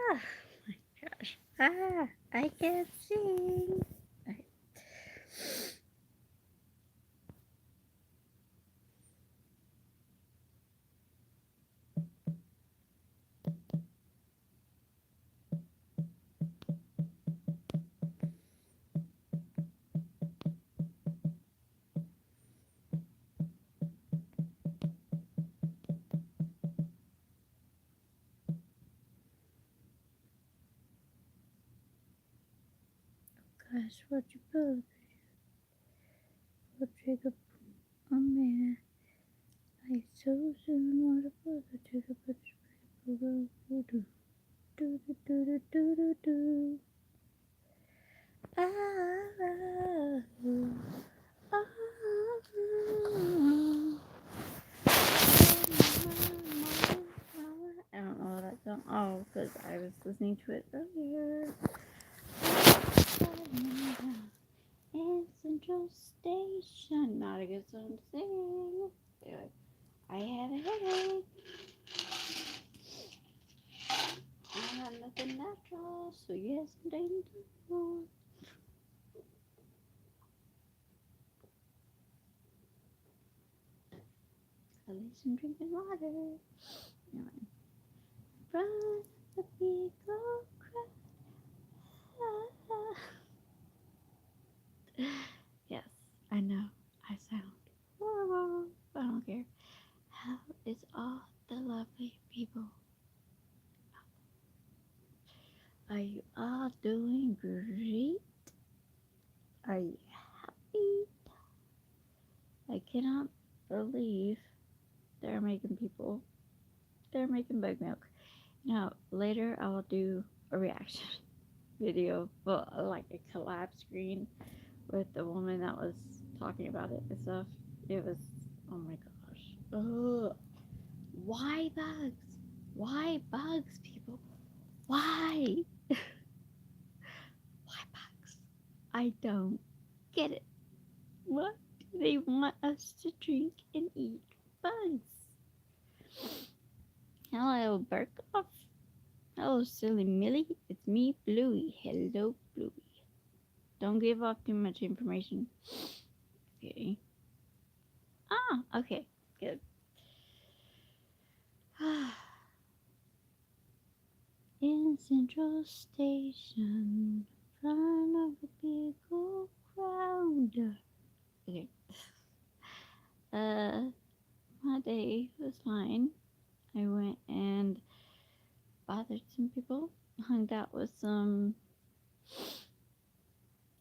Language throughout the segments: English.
Ah, my gosh. Ah, I can't sing. Okay. Gosh, what you put? What trigger? Oh man, I so soon want to put the trigger, but do do do do do do do do do. Ah, ah, ah, I don't know that song. Oh, because I was listening to it earlier. In Central Station. Not a good song to sing. Anyway, I had a headache. I had nothing natural, so yes, I'm dating too. At least I'm drinking water. Anyway, run the big old crowd. Yes, I know. I sound horrible. I don't care. How is all the lovely people? Are you all doing great? Are you happy? I cannot believe they're making bug milk. Now, later I will do a reaction video, well, like a collab screen with the woman that was talking about it and stuff. It was, oh my gosh. Ugh. Why bugs? Why bugs, people? Why? Why bugs? I don't get it. What do they want us to drink and eat? Bugs. Hello, Burkoff. Hello, silly Millie. It's me, Bluey. Hello, Bluey. Don't give off too much information. Okay. Ah, okay. Good. In Central Station, front of a big old crowd. Okay. My day was fine. I went and bothered some people, hung out with some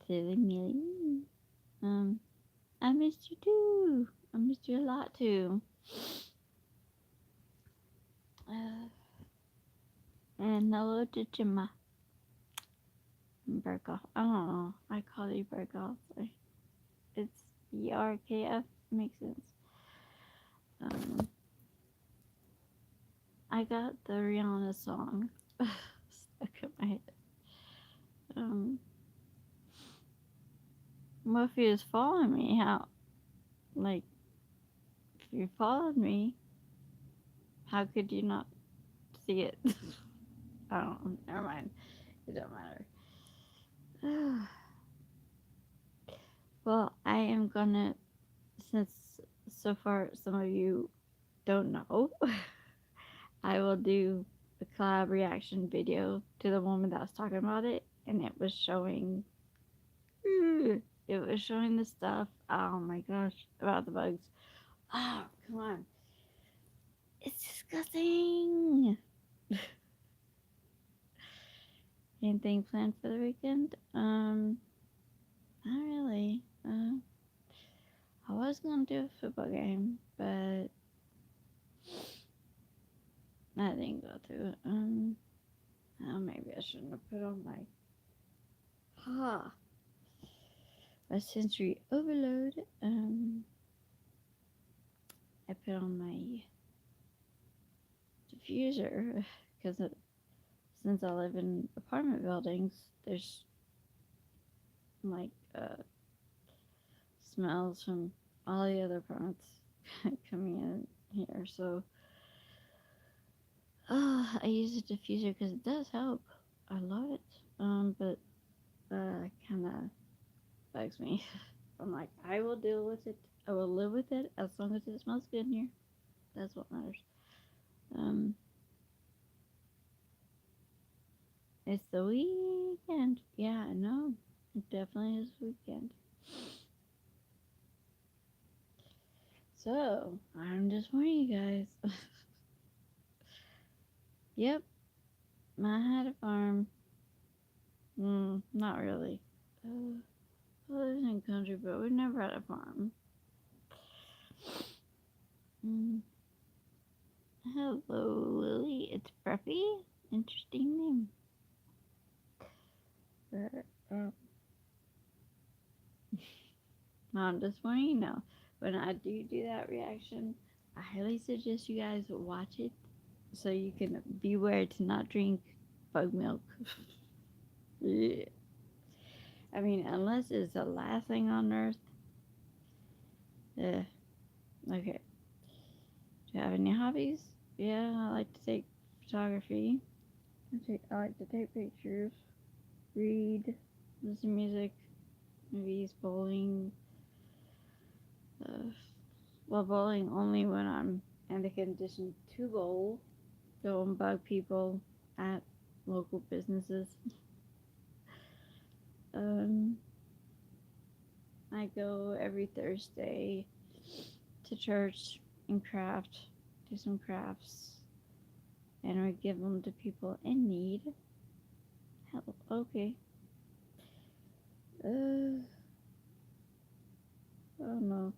silly Millie. I missed you too. I missed you a lot too. And hello to Gemma Berkoff. I don't know. I call you Berkoff. It's BRKF. Makes sense. I got the Rihanna song stuck in my head. Well, if you just following me, like, if you followed me, how could you not see it? I don't know. Never mind. It don't matter. Well, I am gonna, since so far some of you don't know, I will do a collab reaction video to the woman that was talking about it, and it was showing the stuff. Oh my gosh, about the bugs. Oh, come on. It's disgusting. Anything planned for the weekend? Not really. I was gonna do a football game, but I didn't go through it. Maybe I shouldn't have put on my sensory overload. I put on my diffuser because since I live in apartment buildings, there's like smells from all the other apartments coming in here. So I use a diffuser because it does help. I love it. But kind of bugs me. I'm like, I will deal with it. I will live with it as long as it smells good in here. That's what matters. Um, it's the weekend. Yeah, I know. It definitely is weekend. So I'm just warning you guys. Yep, I had a farm. Not really. I live in the country, but we never had a farm. Mm. Hello, Lily. It's Preppy. Interesting name. But, I'm just wanting you to know, when I do that reaction, I highly suggest you guys watch it so you can beware to not drink bug milk. Yeah. I mean, unless it's the last thing on earth. Yeah. Okay. Do you have any hobbies? Yeah, I like to take photography. I like to take pictures, read, listen to music, movies, bowling. Uh, well, bowling only when I'm in the condition to bowl. Go and bug people at local businesses. Um, I go every Thursday to church and do some crafts, and we give them to people in need. Hell, okay. I don't know.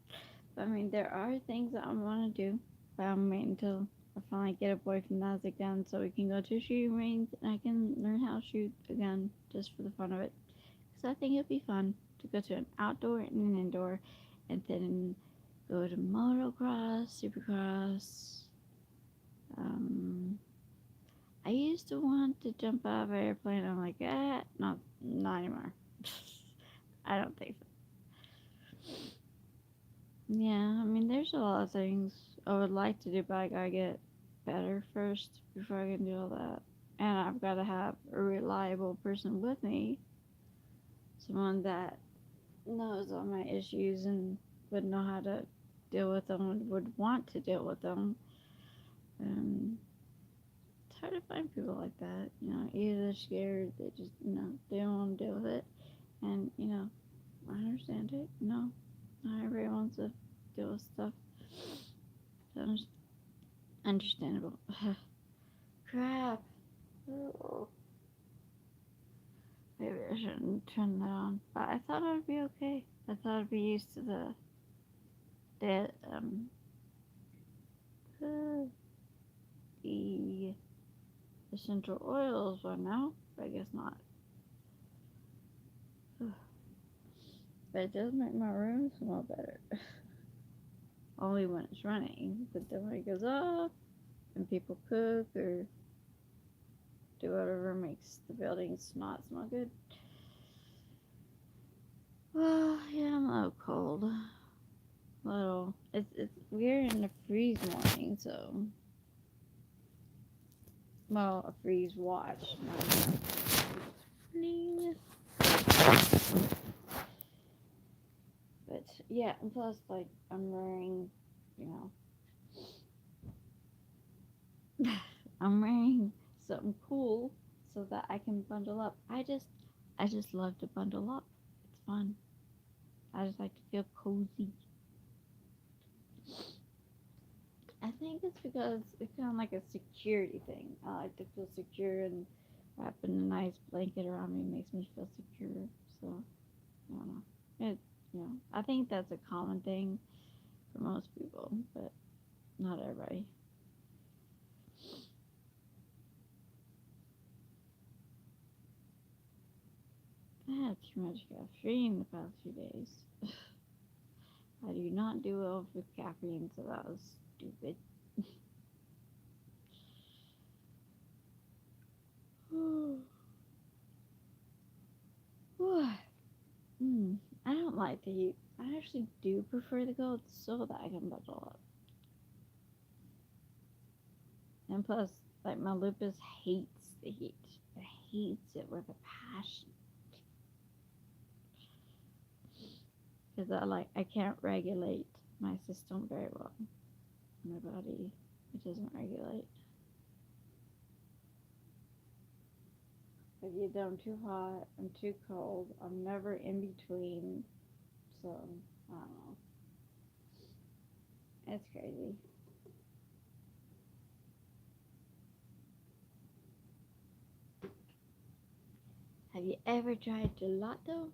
I mean, there are things that I want to do, but I'm waiting until I finally get a boyfriend that has a gun so we can go to shooting range and I can learn how to shoot a gun just for the fun of it. Because I think it'd be fun to go to an outdoor and an indoor and then go to motocross, supercross. Um, I used to want to jump out of an airplane. I'm like, not anymore. I don't think so. Yeah, I mean, there's a lot of things I would like to do, but I gotta get better first before I can do all that. And I've got to have a reliable person with me, someone that knows all my issues and would know how to deal with them and would want to deal with them. Um, it's hard to find people like that. Either they're scared, they just, they don't want to deal with it. And, I understand it. Not everybody wants to deal with stuff. It's understandable. Crap. Oh, maybe I shouldn't turn that on. But I thought I'd be okay. I thought I'd be used to the uh, the essential oils by now. But I guess not. But it does make my room smell better. Only when it's running. But then when it goes off and people cook or do whatever makes the buildings not smell good. Well, yeah, I'm a little cold. Little. It's we're in a freeze morning, so a freeze watch. But yeah, and plus like I'm wearing, you know, I'm wearing something cool so that I can bundle up. I just love to bundle up. It's fun. I just like to feel cozy. I think it's because it's kind of like a security thing. I like to feel secure, and wrapping a nice blanket around me makes me feel secure. So I don't know. I think that's a common thing for most people, but not everybody. I had too much caffeine the past few days. I do not do well with caffeine, so that was stupid. I don't like the heat. I actually do prefer the cold so that I can bundle up. And plus, Like my lupus hates the heat. It hates it with a passion. Because I can't regulate my system very well. My body, it doesn't regulate. Like either I'm too hot, I'm too cold, I'm never in between. So I don't know. It's crazy. Have you ever tried gelato?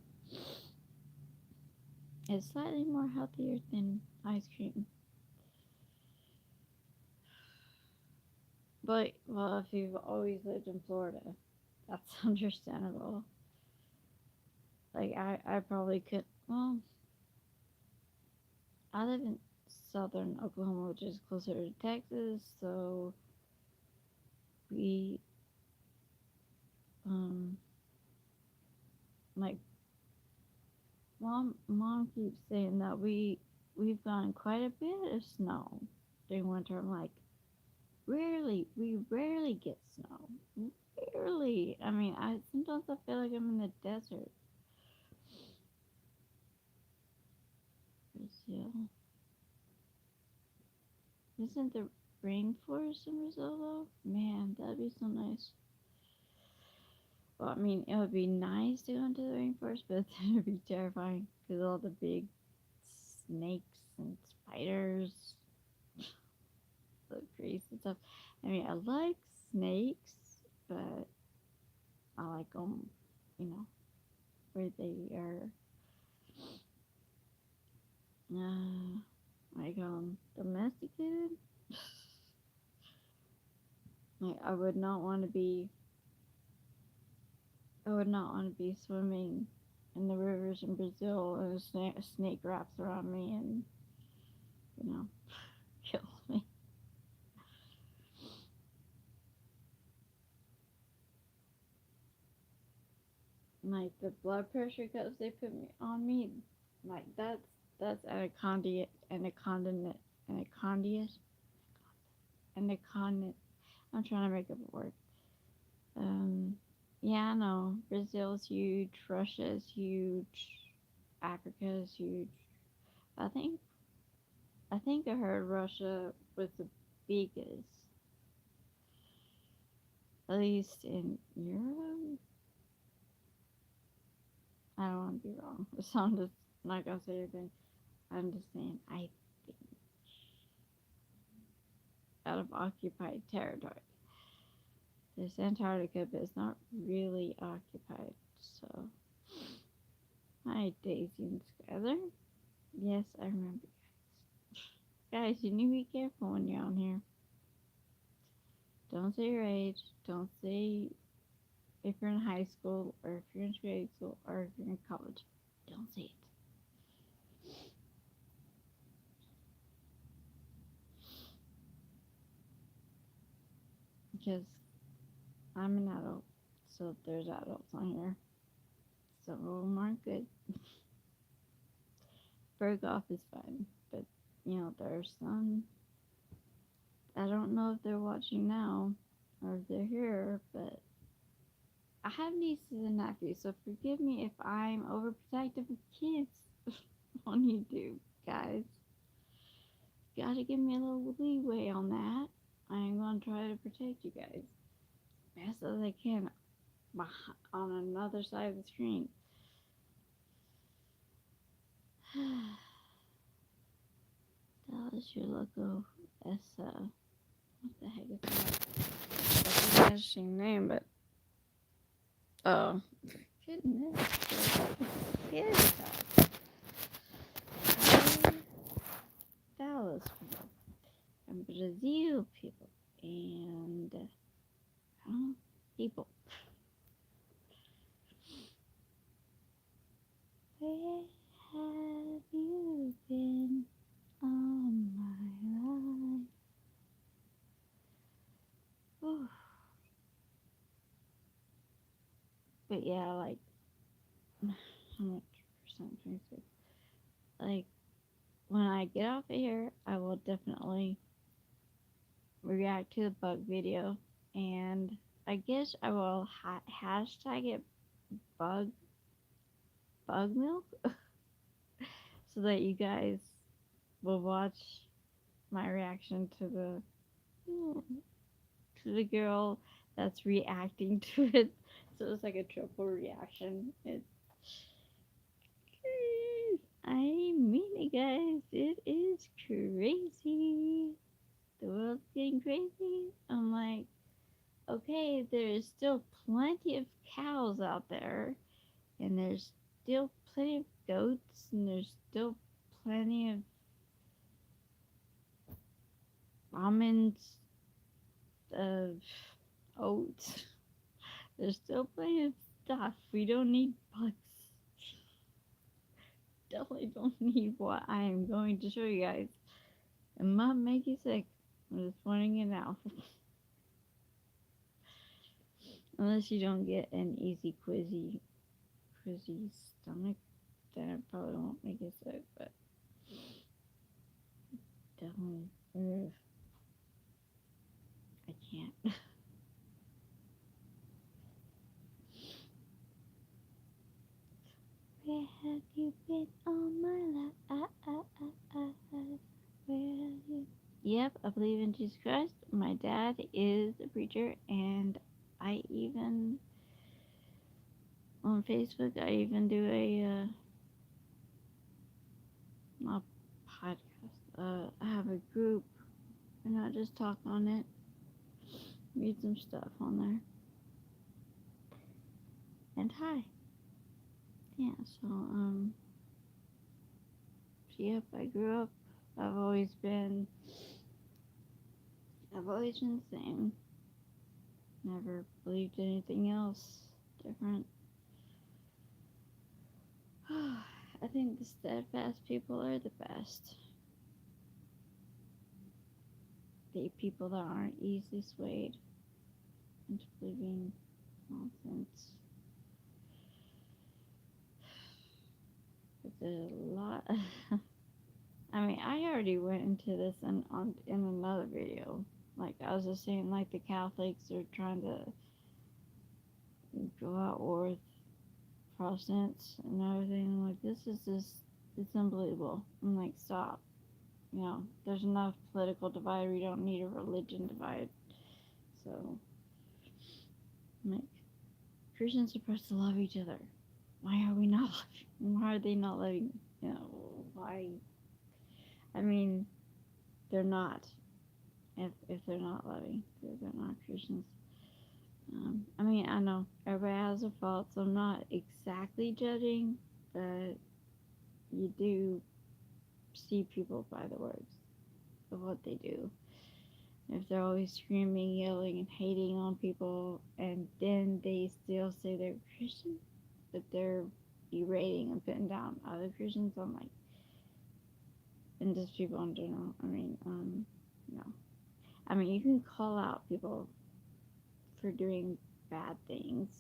It's slightly more healthier than ice cream. But, well, if you've always lived in Florida, that's understandable. Like, I probably could, well, I live in southern Oklahoma, which is closer to Texas, so we, um, like, mom keeps saying that we've gotten quite a bit of snow during winter. I'm like, we rarely get snow. Rarely. I mean, I sometimes I feel like I'm in the desert. Brazil. Isn't the rainforest in Brazil though? Man, that'd be so nice. Well, I mean, it would be nice to go into the rainforest, but then it'd be terrifying because all the big snakes and spiders, the crazy stuff. I mean, I like snakes, but I like them, you know, where they are, like, domesticated. Like, I would not want to be swimming in the rivers in Brazil and a snake wraps around me and, you know, kills me. Like the blood pressure cups they put me on me, like that's anaconda, anaconda. I'm trying to make up a word. Um, yeah, I know. Brazil's huge. Russia's huge. Africa is huge. I think I heard Russia was the biggest, at least in Europe. I don't want to be wrong. So I'm just not gonna say anything. I'm just saying I think out of occupied territory. There's Antarctica, but it's not really occupied. So, hi, Daisy and Skylar. Yes, I remember. Guys, you need to be careful when you're on here. Don't say your age. Don't say if you're in high school or if you're in grade school or if you're in college. Don't say it. Because I'm an adult, so there's adults on here. Some of them aren't good. Berghoff is fine, but there's some. I don't know if they're watching now or if they're here, but I have nieces and nephews, so forgive me if I'm overprotective of kids on YouTube, guys. Gotta give me a little leeway on that. I'm gonna try to protect you guys as best as I can on another side of the screen. That was your logo. That's what the heck is that? That's an interesting name, but oh goodness, kids. Dallas people and Brazil people and people. Where have you been all my life? Ooh. But yeah, like how much percent 26? Like when I get off of here, I will definitely react to the bug video and I guess I will hashtag it bug bug milk so that you guys will watch my reaction to the girl that's reacting to it. So it's like a triple reaction. It's I mean it, guys. It is crazy. The world's getting crazy. I'm like, okay, there's still plenty of cows out there, and there's still plenty of goats, and there's still plenty of almonds, of oats. There's still plenty of stuff. We don't need bugs. Definitely don't need what I am going to show you guys. It might make you sick. I'm just warning you now. Unless you don't get an easy quizzy stomach, then it probably won't make you sick, but definitely, I can't. Where have you been all my life? Where have you? Yep, I believe in Jesus Christ. My dad is a preacher, and I even on Facebook, I even do a not podcast. I have a group, and I just talk on it, read some stuff on there, and hi. Yeah, yep, I grew up. I've always been, I've always been the same. Never believed anything else different. I think the steadfast people are the best. The people that aren't easily swayed into believing nonsense. It's a lot. I mean, I already went into this in another video. Like I was just saying, like the Catholics are trying to go at war with Protestants and everything. I'm like, this is just, it's unbelievable. I'm like, stop. You know, there's enough political divide. We don't need a religion divide. So, I'm like, Christians are supposed to love each other. Why are we not loving? Why are they not loving? You know, why? I mean, they're not. If they're not loving, they're not Christians. I mean, I know everybody has their faults. I'm not exactly judging, but you do see people by the words of what they do. If they're always screaming, yelling, and hating on people, and then they still say they're Christian, but they're berating and putting down other Christians, I'm like, and just people in general. I mean, no. I mean, you can call out people for doing bad things,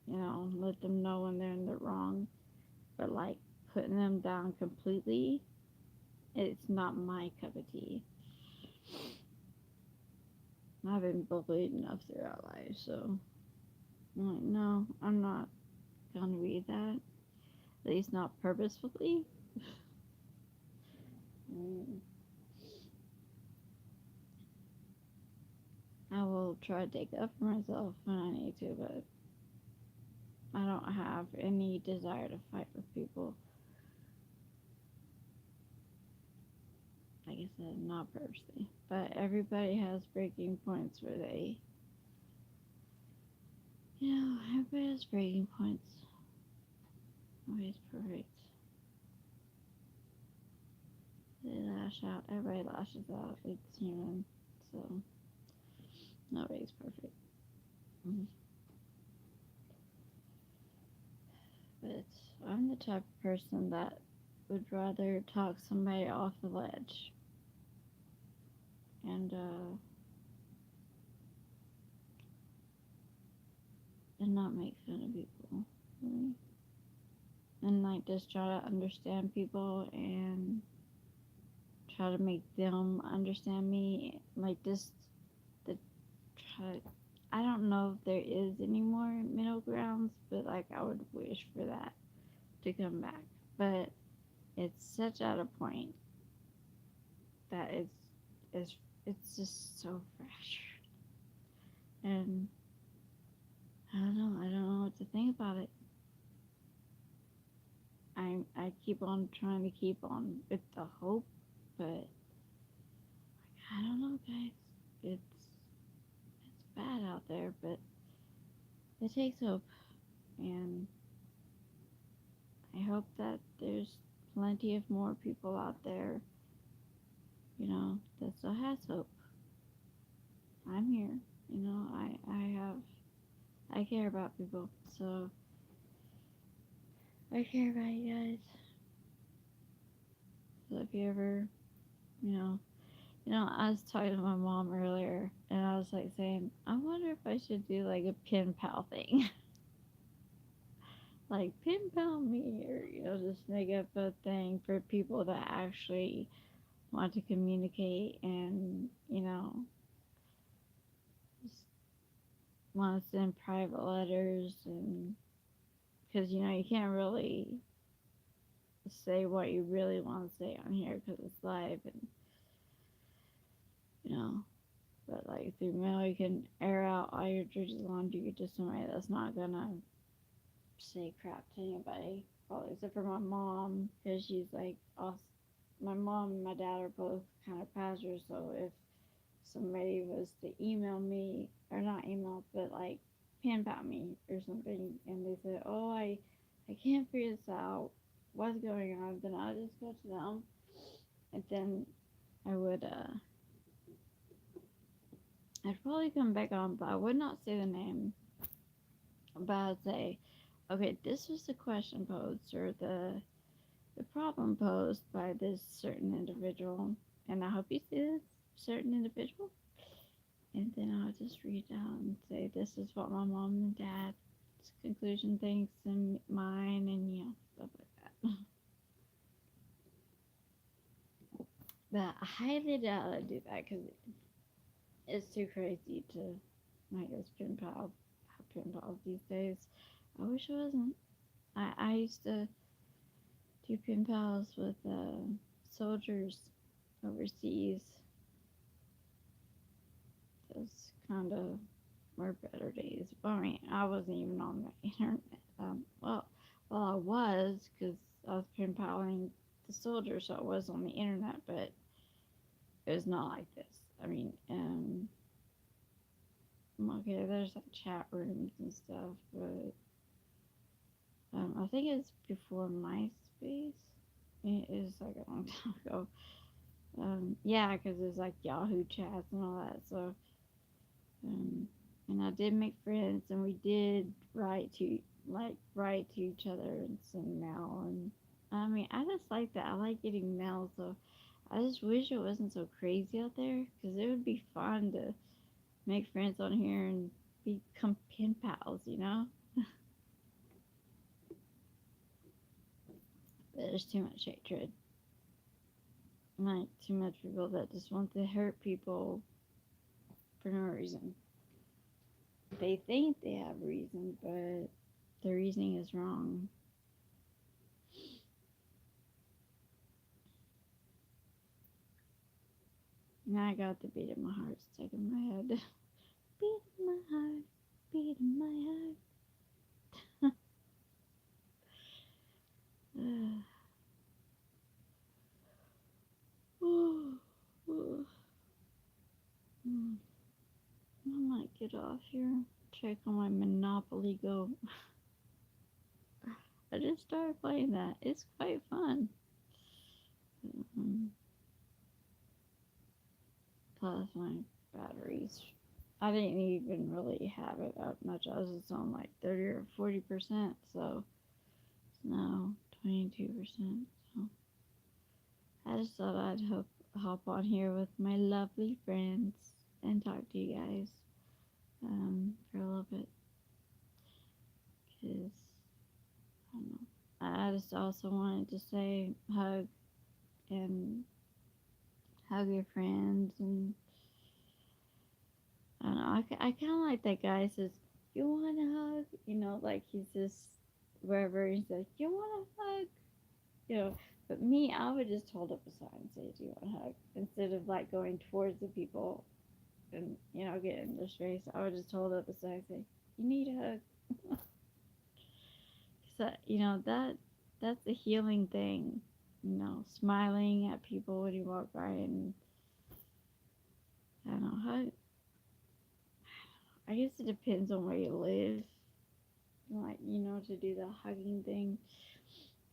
you know, let them know when they're in the wrong, but like putting them down completely, it's not my cup of tea. I've been bullied enough throughout life, so I'm like, no, I'm not gonna be that. At least not purposefully. I will try to take up for myself when I need to, but I don't have any desire to fight with people. Like I said, not purposely. But everybody has breaking points where they, you know, everybody has breaking points. Nobody's perfect. They lash out. Everybody lashes out. It's human. So, nobody's perfect. Mm-hmm. But I'm the type of person that would rather talk somebody off the ledge and not make fun of people, really. And like just try to understand people and try to make them understand me. Like just the I don't know if there is any more middle grounds, but like I would wish for that to come back. But it's such at a point that it's it's just so fresh, and I don't know what to think about it. I keep on trying to keep on with the hope, but I don't know, guys. It's bad out there, but it takes hope, and I hope that there's plenty of more people out there, that still has hope. I'm here, I care about people, so I care about you guys. So if you ever, you know, I was talking to my mom earlier, and I was like saying, I wonder if I should do like a pen pal thing, like pen pal me, or just make up a thing for people that actually want to communicate and just want to send private letters, and because you can't really say what you really want to say on here because it's live, and you know but like through mail you can air out all your dirty laundry to somebody that's not gonna say crap to anybody, well, except for my mom, because she's like also, my mom and my dad are both kind of pastors, so if somebody was to email me, or not email, but like pen pal me or something, and they said, oh, I can't figure this out, what's going on, then I'll just go to them, and then I would I'd probably come back on, but I would not say the name, but I'd say, okay, this was the question posed, or the problem posed by this certain individual, and I hope you see this certain individual. And then I'll just read out and say, this is what my mom and dad's conclusion thinks, and mine, and stuff like that. But I highly doubt I do that because it's too crazy to, I guess, pen pals these days. I wish it wasn't. I used to do pen pals with soldiers overseas. Those kind of were better days. I mean, I wasn't even on the internet. Well, I was, because I was pen paling the soldiers, so I was on the internet, but it was not like this. I mean, okay, there's like chat rooms and stuff, but I think it's before MySpace. It is like a long time ago. Yeah, because it's like Yahoo chats and all that. So, um, and I did make friends, and we did write to each other and send mail. And I mean, I just like that. I like getting mail, so I just wish it wasn't so crazy out there, because it would be fun to make friends on here and become pen pals. But there's too much hatred, like too much people that just want to hurt people for no reason. They think they have reason, but the reasoning is wrong. Now I got the beat in my heart stuck in my head. Beat in my heart, beat in my heart. I might get off here. Check on my Monopoly Go. I just started playing that. It's quite fun. Um, Plus my batteries. I didn't even really have it up much. I was just on like 30 or 40%, so it's now 22%. So I just thought I'd hop on here with my lovely friends and talk to you guys for a little bit, because I don't know. I just also wanted to say and hug your friends, and don't know. I kind of like that guy says, "You want a hug?" You know, like he's just wherever he's like, "You want a hug?" You know. But me, I would just hold up a sign and say, "Do you want a hug?" Instead of like going towards the people and getting in their face. I would just hold up a sign and say, "You need a hug." So that's a healing thing. Smiling at people when you walk by, and I don't know how. I guess it depends on where you live, like to do the hugging thing.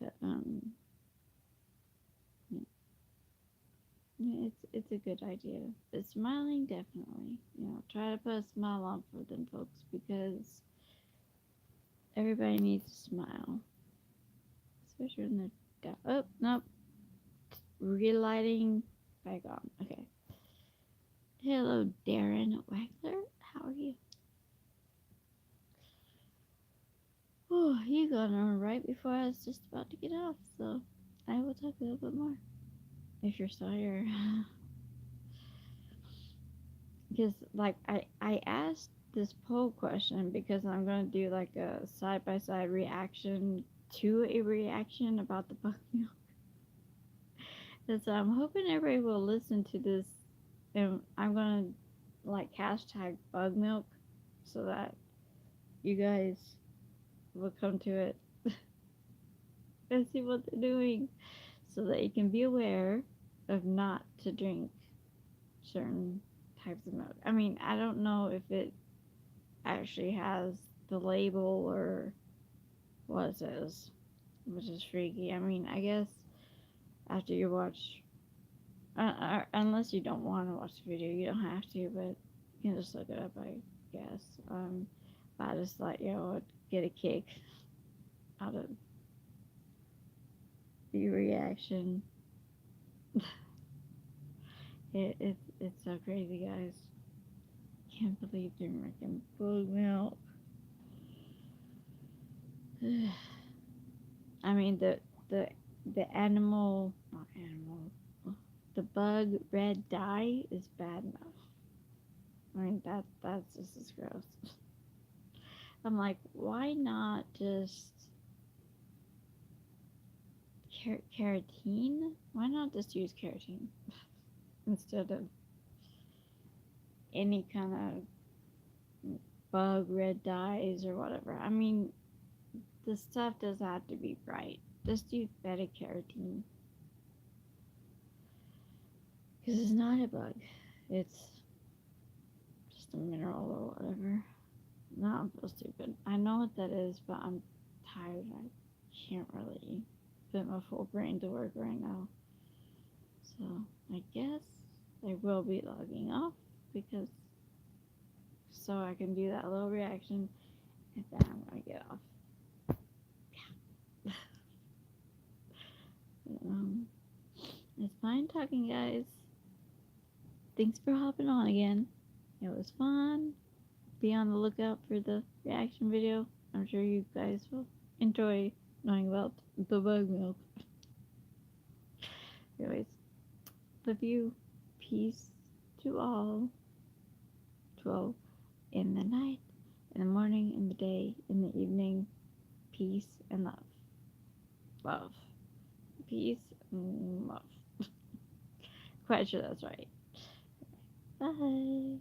But yeah, it's a good idea. But smiling, definitely. Try to put a smile on for them folks, because everybody needs to smile, especially when they're down. Oh nope, relighting. Back on. Okay. Hello, Darren Wagler. How are you? Oh, you got on right before I was just about to get off, so I will talk a little bit more if you're still here. Because I asked this poll question because I'm gonna do like a side by side reaction to a reaction about the bug milk. And so I'm hoping everybody will listen to this, and I'm gonna like hashtag bug milk so that you guys will come to it and see what they're doing, so that you can be aware of not to drink certain types of milk. I mean, I don't know if it actually has the label or what it says, which is freaky. I mean, I guess after you watch, unless you don't want to watch the video, you don't have to, but you can just look it up, I guess. But I just thought, I'd get a kick out of the reaction. It's so crazy, guys. Can't believe they're making bug milk. I mean, the animal, not animal, the bug red dye is bad enough. I mean, that's just as gross. I'm like, why not just carotene? Why not just use carotene instead of any kind of bug red dyes or whatever? I mean, the stuff doesn't have to be bright. Just use beta carotene, because it's not a bug. It's just a mineral or whatever. No, I'm so stupid. I know what that is, but I'm tired. I can't really put my full brain to work right now. So I guess I will be logging off, because so I can do that little reaction, and then I'm gonna get off. Yeah. It's fine talking, guys. Thanks for hopping on again. It was fun. Be on the lookout for the reaction video. I'm sure you guys will enjoy knowing about the bug milk. Anyways, love you. Peace to all. 12 in the night, in the morning, in the day, in the evening. Peace and love. Love. Peace and love. Quite sure that's right. Bye.